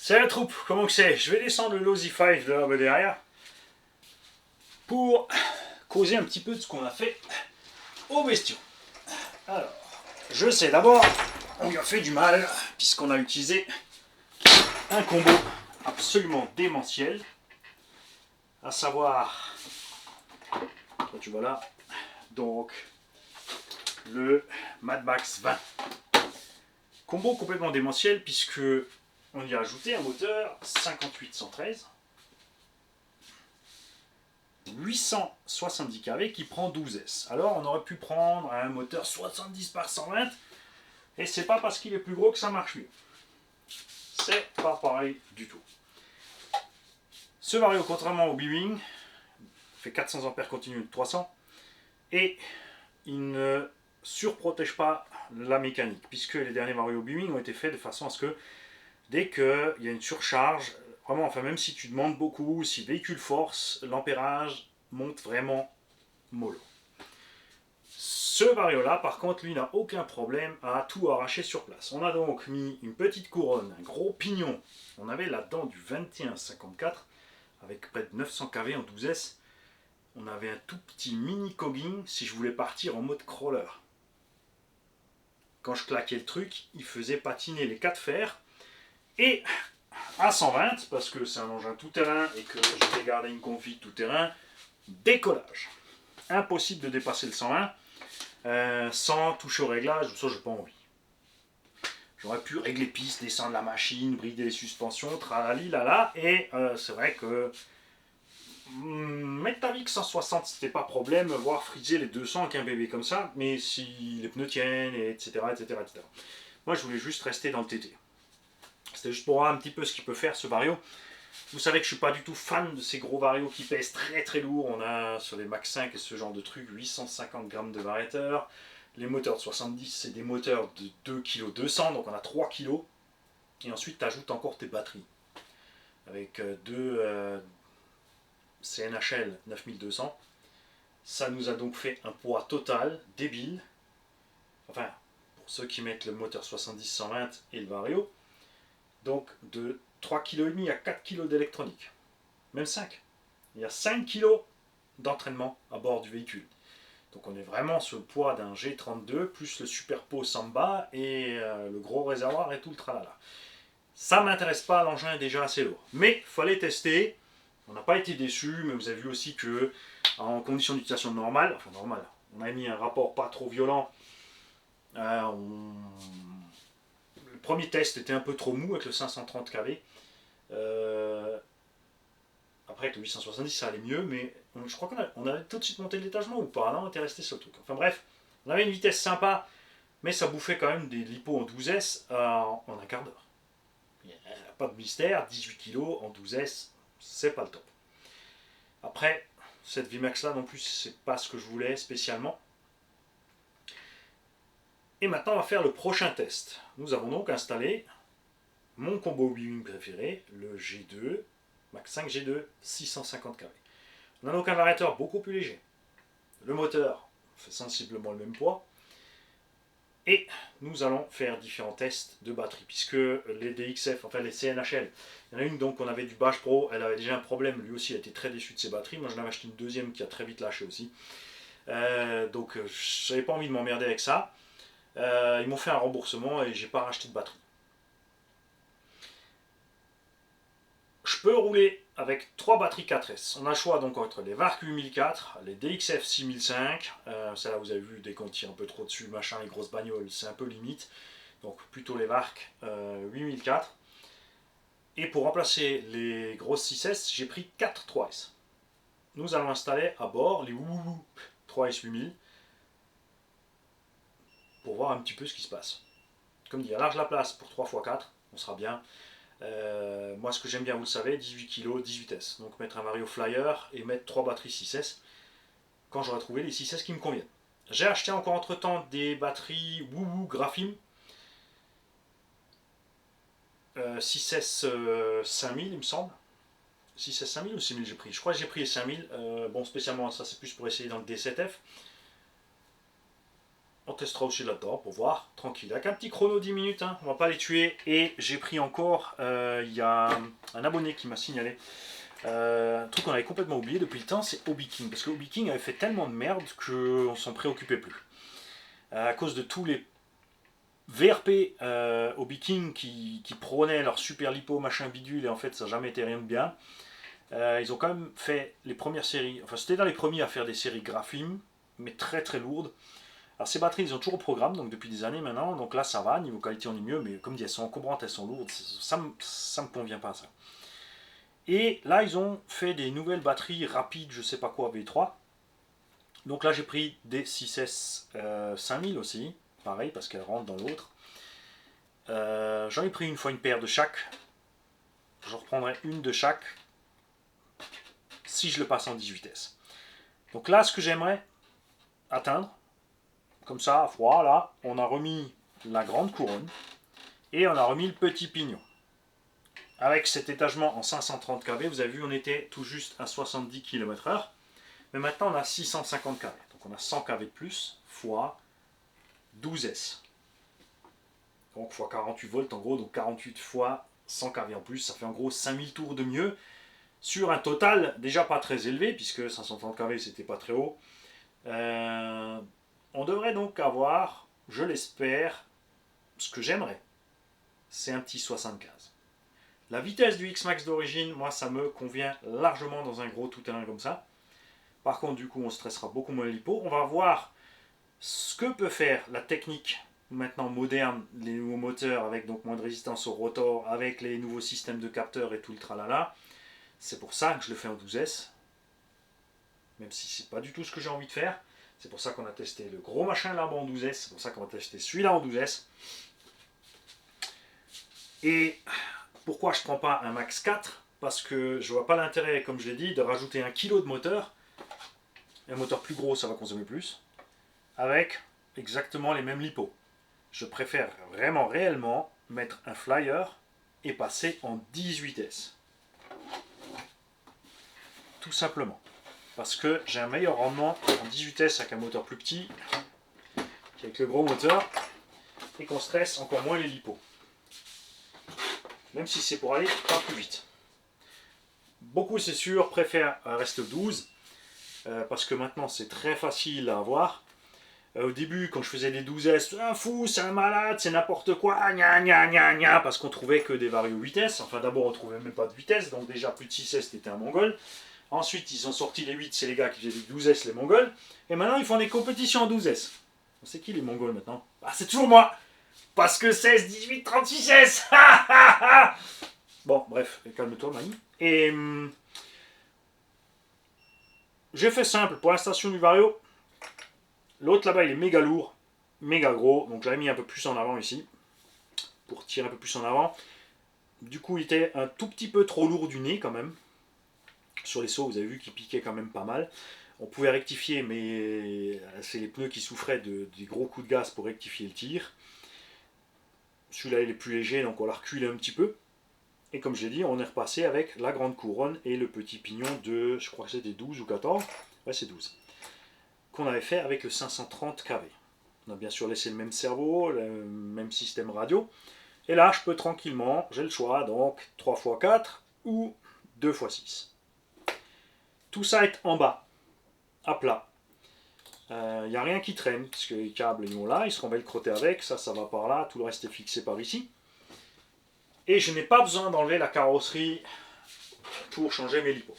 C'est la troupe, comment que c'est? Je vais descendre le Lozy 5 de là derrière pour causer un petit peu de ce qu'on a fait aux bestiaux. Alors, je sais d'abord, on lui a fait du mal puisqu'on a utilisé un combo absolument démentiel, à savoir, toi tu vois là, donc le Mad Max 20. Combo complètement démentiel puisque on y a ajouté un moteur 58-113 870 kV qui prend 12S. Alors on aurait pu prendre un moteur 70 par 120 et c'est pas parce qu'il est plus gros que ça marche mieux. C'est pas pareil du tout. Ce vario, contrairement au B-Wing, fait 400 ampères continu de 300 et il ne surprotège pas la mécanique puisque les derniers varios B-Wing ont été faits de façon à ce que dès qu'il y a une surcharge, vraiment, enfin même si tu demandes beaucoup, si le véhicule force, l'ampérage monte vraiment mollo. Ce vario-là, par contre, lui n'a aucun problème à tout arracher sur place. On a donc mis une petite couronne, un gros pignon. On avait là-dedans du 21-54 avec près de 900 kV en 12S. On avait un tout petit mini cogging si je voulais partir en mode crawler. Quand je claquais le truc, il faisait patiner les 4 fers. Et à 120, parce que c'est un engin tout-terrain et que je vais garder une config tout-terrain, décollage. Impossible de dépasser le 120 sans toucher au réglage, ça j'ai pas envie. J'aurais pu régler piste, descendre la machine, brider les suspensions, tralali lala, et c'est vrai que mettre ta VIX 160 c'était pas problème, voire friser les 200 avec un bébé comme ça, mais si les pneus tiennent, etc. Moi je voulais juste rester dans le TT. C'était juste pour voir un petit peu ce qu'il peut faire ce vario. Vous savez que je suis pas du tout fan de ces gros varios qui pèsent très très lourd. On a sur les Max 5 et ce genre de trucs 850 grammes de variateur. Les moteurs de 70 c'est des moteurs de 2 kg 200, donc on a 3 kg. Et ensuite tu ajoutes encore tes batteries. Avec deux CNHL 9200. Ça nous a donc fait un poids total débile. Enfin, pour ceux qui mettent le moteur 70-120 et le vario. Donc de 3,5 kg à 4 kg d'électronique. Même 5. Il y a 5 kg d'entraînement à bord du véhicule. Donc on est vraiment sur le poids d'un G32 plus le superpo Samba et le gros réservoir et tout le tralala. Ça ne m'intéresse pas, l'engin est déjà assez lourd. Mais il fallait tester. On n'a pas été déçus, mais vous avez vu aussi que en conditions d'utilisation normale, on a mis un rapport pas trop violent. Le premier test était un peu trop mou avec le 530 kV. Après avec le 870 ça allait mieux, mais je crois qu'on avait tout de suite monté l'étagement ou pas. Non, on était resté sur le truc. Enfin bref, on avait une vitesse sympa, mais ça bouffait quand même des lipos en 12S en un quart d'heure. Pas de mystère, 18 kg en 12S, c'est pas le top. Après, cette VMAX là non plus, c'est pas ce que je voulais spécialement. Et maintenant, on va faire le prochain test. Nous avons donc installé mon combo B-Wing préféré, le G2, Max 5 G2, 650 kV. On a donc un variateur beaucoup plus léger. Le moteur fait sensiblement le même poids. Et nous allons faire différents tests de batterie, puisque les DXF, enfin les CNHL, il y en a une donc on avait du Bash Pro, elle avait déjà un problème, lui aussi il a été très déçu de ses batteries. Moi j'en avais acheté une deuxième qui a très vite lâché aussi. Donc je n'avais pas envie de m'emmerder avec ça. Ils m'ont fait un remboursement et j'ai pas racheté de batterie. Je peux rouler avec 3 batteries 4S. On a le choix donc entre les VARC 8004, les DXF 6005. Celle-là, vous avez vu, dès qu'on tire un peu trop dessus, machin, les grosses bagnoles, c'est un peu limite. Donc plutôt les VARC 8004. Et pour remplacer les grosses 6S, j'ai pris 4 3S. Nous allons installer à bord les Wouhou 3S 8000 pour voir un petit peu ce qui se passe. Comme dit, à large la place pour 3x4, on sera bien. Moi ce que j'aime bien, vous le savez, 18 kg, 18S. Donc mettre un Vario Flyer et mettre 3 batteries 6S quand j'aurai trouvé les 6S qui me conviennent. J'ai acheté encore entre temps des batteries Wouhou Graphim 6S 5000 il me semble. 6S 5000 ou 6000 j'ai pris. Je crois que j'ai pris les 5000. Bon spécialement ça c'est plus pour essayer dans le D7F. on testera aussi là-dedans pour voir, tranquille. Avec un petit chrono 10 minutes, hein, on va pas les tuer. Et j'ai pris encore, il y a un abonné qui m'a signalé un truc qu'on avait complètement oublié depuis le temps, c'est Hobby King. Parce que Hobby King avait fait tellement de merde qu'on s'en préoccupait plus. À cause de tous les VRP Hobby King qui prônaient leur super lipo machin bidule et en fait ça n'a jamais été rien de bien. Ils ont quand même fait les premières séries, enfin c'était dans les premiers à faire des séries graphim, mais très très lourdes. Alors ces batteries ils ont toujours au programme, donc depuis des années maintenant, donc là ça va, niveau qualité on est mieux, mais comme dit elles sont encombrantes, elles sont lourdes, ça me convient pas ça. Et là ils ont fait des nouvelles batteries rapides, je sais pas quoi, V3. Donc là j'ai pris des 6S 5000 aussi, pareil parce qu'elles rentrent dans l'autre. J'en ai pris une fois une paire de chaque. J'en reprendrai une de chaque si je le passe en 18S. Donc là ce que j'aimerais atteindre, comme ça, voilà, on a remis la grande couronne et on a remis le petit pignon. Avec cet étagement en 530 kV, vous avez vu, on était tout juste à 70 km/h. Mais maintenant, on a 650 kV. Donc on a 100 kV de plus, fois 12S. Donc fois 48 volts en gros, donc 48 fois 100 kV en plus, ça fait en gros 5000 tours de mieux. Sur un total déjà pas très élevé, puisque 530 kV c'était pas très haut. On devrait donc avoir, je l'espère, ce que j'aimerais, c'est un petit 75. La vitesse du X-Max d'origine, moi ça me convient largement dans un gros tout-terrain comme ça. Par contre du coup on stressera beaucoup moins l'hypo. On va voir ce que peut faire la technique maintenant moderne, les nouveaux moteurs avec donc moins de résistance au rotor, avec les nouveaux systèmes de capteurs et tout le tralala. C'est pour ça que je le fais en 12S. Même si c'est pas du tout ce que j'ai envie de faire. C'est pour ça qu'on a testé le gros machin là-bas en 12S. C'est pour ça qu'on va tester celui-là en 12S. Et pourquoi je ne prends pas un Max 4? Parce que je ne vois pas l'intérêt, comme je l'ai dit, de rajouter 1 kg de moteur. Un moteur plus gros, ça va consommer plus. Avec exactement les mêmes lipos. Je préfère vraiment, réellement, mettre un flyer et passer en 18S. Tout simplement. Parce que j'ai un meilleur rendement en 18S avec un moteur plus petit qu'avec le gros moteur. Et qu'on stresse encore moins les lipos. Même si c'est pour aller pas plus vite. Beaucoup, c'est sûr, préfèrent rester 12. Parce que maintenant, c'est très facile à avoir. Au début, quand je faisais des 12S, c'est un fou, c'est un malade, c'est n'importe quoi, gna gna gna gna, parce qu'on trouvait que des varios vitesse. Enfin, d'abord, on trouvait même pas de vitesse, donc déjà plus de 6S, c'était un mongol. Ensuite, ils ont sorti les 8, c'est les gars qui faisaient des 12S, les mongols. Et maintenant, ils font des compétitions en 12S. C'est qui les mongols maintenant? Ah, c'est toujours moi. Parce que 16, 18, 36 S. Bon, bref, calme-toi, Maï. Et j'ai fait simple pour la station du Vario. L'autre là-bas, il est méga lourd, méga gros. Donc, j'avais mis un peu plus en avant ici. Pour tirer un peu plus en avant. Du coup, il était un tout petit peu trop lourd du nez quand même. Sur les sauts, vous avez vu qu'il piquait quand même pas mal. On pouvait rectifier, mais c'est les pneus qui souffraient des gros coups de gaz pour rectifier le tir. Celui-là, il est plus léger, donc on l'a reculé un petit peu. Et comme j'ai dit, on est repassé avec la grande couronne et le petit pignon de, je crois que c'était 12 ou 14. Ouais, c'est 12. Qu'on avait fait avec le 530 kV. On a bien sûr laissé le même cerveau, le même système radio. Et là, je peux tranquillement, j'ai le choix, donc 3x4 ou 2x6. Tout ça est en bas, à plat. Il n'y a rien qui traîne, parce que les câbles ils vont là, ils seront velcrotés avec, ça va par là, tout le reste est fixé par ici. Et je n'ai pas besoin d'enlever la carrosserie pour changer mes lipos.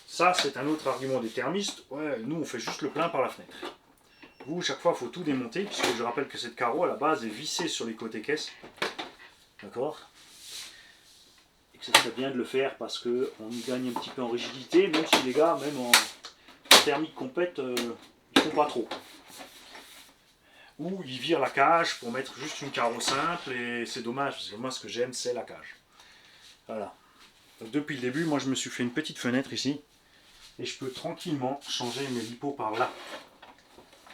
Ça, c'est un autre argument des thermistes. Ouais, nous, on fait juste le plein par la fenêtre. Vous, chaque fois, il faut tout démonter, puisque je rappelle que cette carreau, à la base, est vissée sur les côtés caisses. D'accord? Et que c'est très bien de le faire, parce qu'on y gagne un petit peu en rigidité, même si les gars, même en thermique complète, ils font pas trop. Ou ils virent la cage pour mettre juste une carreau simple, et c'est dommage, parce que moi, ce que j'aime, c'est la cage. Voilà. Donc, depuis le début, moi, je me suis fait une petite fenêtre ici, et je peux tranquillement changer mes lipos par là.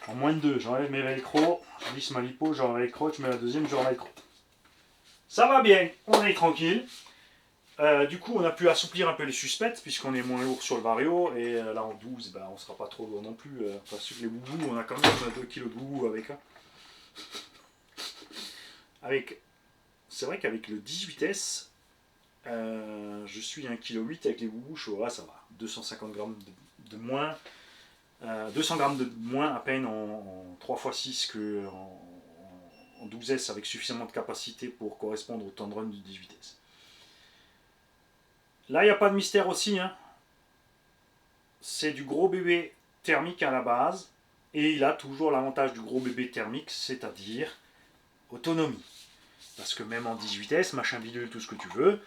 En moins de 2, j'enlève mes velcro, je lisse ma lipo, j'enlève velcro, je mets la deuxième, j'enlève velcro. Ça va bien, on est tranquille. Du coup, on a pu assouplir un peu les suspects, puisqu'on est moins lourd sur le Vario, et là en 12, ben, on sera pas trop lourd non plus. Enfin, sur les boubous, on a quand même 2 kg de boubous avec. C'est vrai qu'avec le 18S, je suis 1,8 kg avec les boubous, ça va. 250 grammes de moins. 200 grammes de moins à peine en 3x6 que en 12S avec suffisamment de capacité pour correspondre au temps de run du 18S. Là, il n'y a pas de mystère aussi. Hein. C'est du gros bébé thermique à la base. Et il a toujours l'avantage du gros bébé thermique, c'est-à-dire autonomie. Parce que même en 18S, machin bidule, tout ce que tu veux,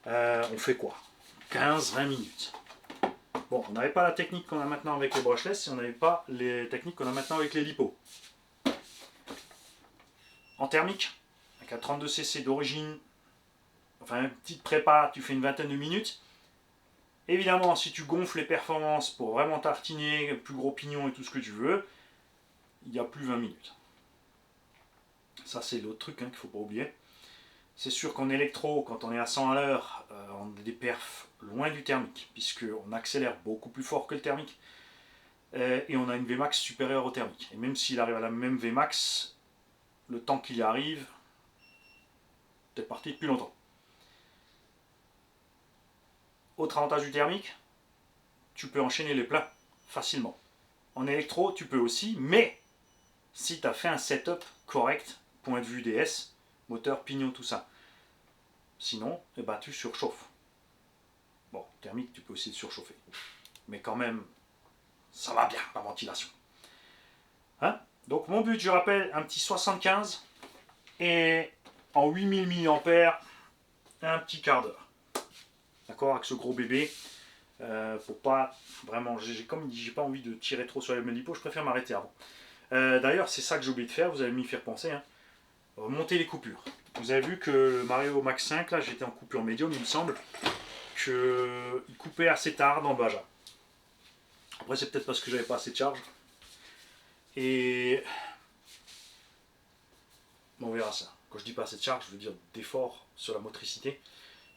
on fait quoi 15-20 minutes. Bon, on n'avait pas la technique qu'on a maintenant avec les brushless, et on n'avait pas les techniques qu'on a maintenant avec les lipos. En thermique, avec un 32 cc d'origine, enfin une petite prépa, tu fais une vingtaine de minutes. Évidemment, si tu gonfles les performances pour vraiment tartiner, plus gros pignon et tout ce que tu veux, il n'y a plus 20 minutes. Ça, c'est l'autre truc qu'il ne faut pas oublier. C'est sûr qu'en électro, quand on est à 100 à l'heure, on a des perfs loin du thermique, puisqu'on accélère beaucoup plus fort que le thermique. Et on a une Vmax supérieure au thermique. Et même s'il arrive à la même Vmax, le temps qu'il y arrive, t'es parti depuis longtemps. Autre avantage du thermique, tu peux enchaîner les pleins facilement. En électro, tu peux aussi, mais si tu as fait un setup correct, point de vue DS, moteur, pignon, tout ça. Sinon, eh ben, tu surchauffes. Bon, thermique, tu peux aussi te surchauffer. Mais quand même, ça va bien, la ventilation. Hein? Donc mon but, je rappelle, un petit 75 et en 8000 mAh, un petit quart d'heure. D'accord, avec ce gros bébé. Pour pas vraiment, comme dit, j'ai pas envie de tirer trop sur les lipos, je préfère m'arrêter avant. D'ailleurs, c'est ça que j'ai oublié de faire, vous allez m'y faire penser. Hein. Monter les coupures. Vous avez vu que le Mario Max 5, là, j'étais en coupure médium, il me semble, qu'il coupait assez tard dans le Baja. Après, c'est peut-être parce que j'avais pas assez de charge. Et bon, on verra ça. Quand je dis pas assez de charge, je veux dire d'effort sur la motricité.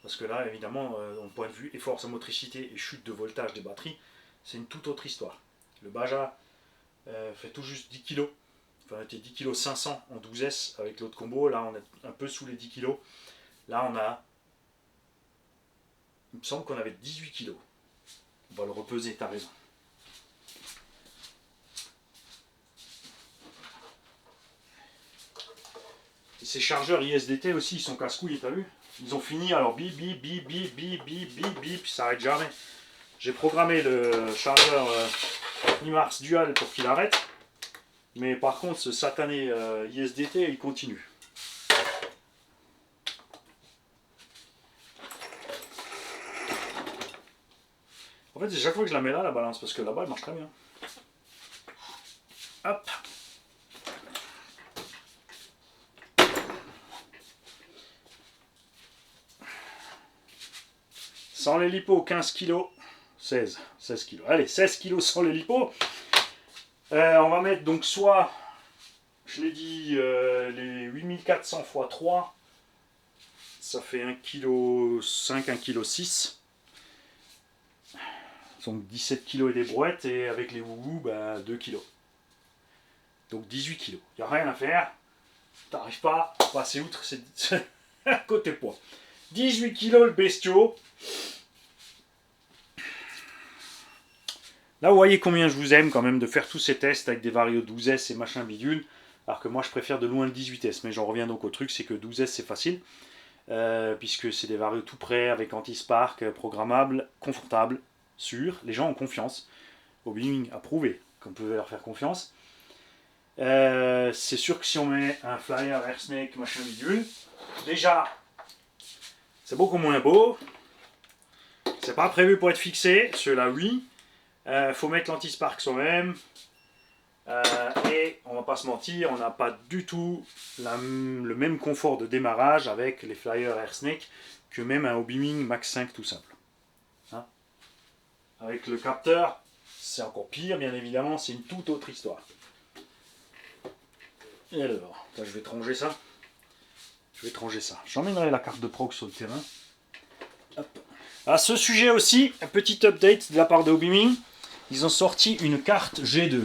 Parce que là, évidemment, en point de vue effort sur motricité et chute de voltage des batteries, c'est une toute autre histoire. Le Baja fait tout juste 10 kg. Enfin, on était 10 kg 500 en 12S avec l'autre combo. Là, on est un peu sous les 10 kg. Là, on a... Il me semble qu'on avait 18 kg. On va le repeser, t'as raison. Et ces chargeurs ISDT aussi, ils sont casse-couilles, t'as vu? Ils ont fini, alors bip, bip, bip, bip, bip, bip, bip, bip, ça arrête jamais. J'ai programmé le chargeur IMARS Dual pour qu'il arrête. Mais par contre, ce satané ISDT, il continue. En fait, c'est chaque fois que je la mets là, la balance, parce que là-bas, elle marche très bien. Hop. Sans les lipos, 15 kg. 16 kg. Allez, 16 kg sans les lipos. On va mettre donc soit, je l'ai dit, les 8400 x 3. Ça fait 1,5 kg, 1,6 kg. Donc 17 kg et des brouettes, et avec les wougous, bah, 2 kg. Donc 18 kg. Il n'y a rien à faire. T'arrives pas à passer outre, c'est à côté poids. 18 kg le bestiau. Là, vous voyez combien je vous aime quand même de faire tous ces tests avec des Vario 12S et machin bidule. Alors que moi, je préfère de loin le 18S. Mais j'en reviens donc au truc, c'est que 12S, c'est facile. Puisque c'est des Vario tout prêts, avec anti-spark, programmable, confortable, sûr. Les gens ont confiance. Hobbying a prouvé qu'on pouvait leur faire confiance. C'est sûr que si on met un flyer Airsnake machin bidule, déjà, c'est beaucoup moins beau. C'est pas prévu pour être fixé, ceux-là oui. Faut mettre l'anti-spark soi-même. Et on va pas se mentir, on n'a pas du tout le même confort de démarrage avec les flyers Airsnake que même un Hobbying Max 5 tout simple. Hein, avec le capteur, c'est encore pire, bien évidemment, c'est une toute autre histoire. Et alors, là, je vais étranger ça. J'emmènerai la carte de proc sur le terrain. Hop. À ce sujet aussi, un petit update de la part de Obeaming. Ils ont sorti une carte G2.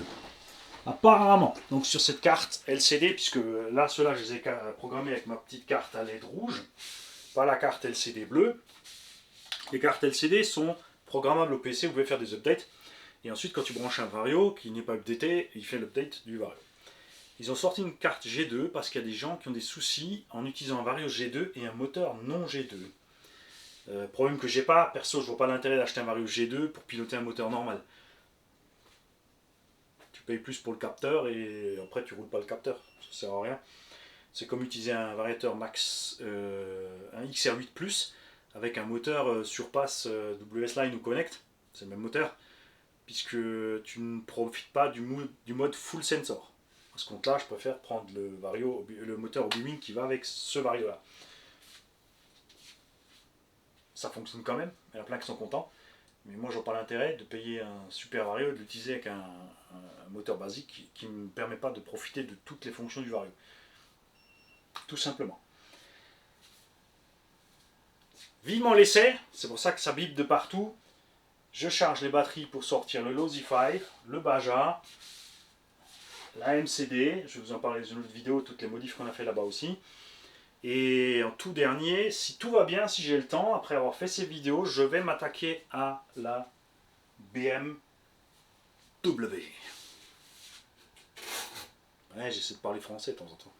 Apparemment, donc sur cette carte LCD, puisque là, ceux-là, je les ai programmés avec ma petite carte à LED rouge, pas la carte LCD bleue. Les cartes LCD sont programmables au PC, vous pouvez faire des updates. Et ensuite, quand tu branches un Vario qui n'est pas updaté, il fait l'update du Vario. Ils ont sorti une carte G2 parce qu'il y a des gens qui ont des soucis en utilisant un Vario G2 et un moteur non G2. Problème que j'ai pas, perso, je vois pas l'intérêt d'acheter un Vario G2 pour piloter un moteur normal. Tu payes plus pour le capteur et après tu roules pas le capteur, ça sert à rien. C'est comme utiliser un variateur max, un XR8 Plus avec un moteur surpasse WS-Line ou Connect, c'est le même moteur, puisque tu ne profites pas du mode full sensor. À ce compte-là, je préfère prendre le moteur Obeaming qui va avec ce Vario-là. Ça fonctionne quand même, il y en a plein qui sont contents. Mais moi, je vois pas l'intérêt de payer un super Vario et de l'utiliser avec un moteur basique qui ne me permet pas de profiter de toutes les fonctions du Vario. Tout simplement. Vivement l'essai, c'est pour ça que ça bip de partout. Je charge les batteries pour sortir le Losify, le Baja, la MCD. Je vais vous en parler dans une autre vidéo, toutes les modifs qu'on a fait là-bas aussi. Et en tout dernier, si tout va bien, si j'ai le temps, après avoir fait ces vidéos, je vais m'attaquer à la BMW. Ouais, j'essaie de parler français de temps en temps.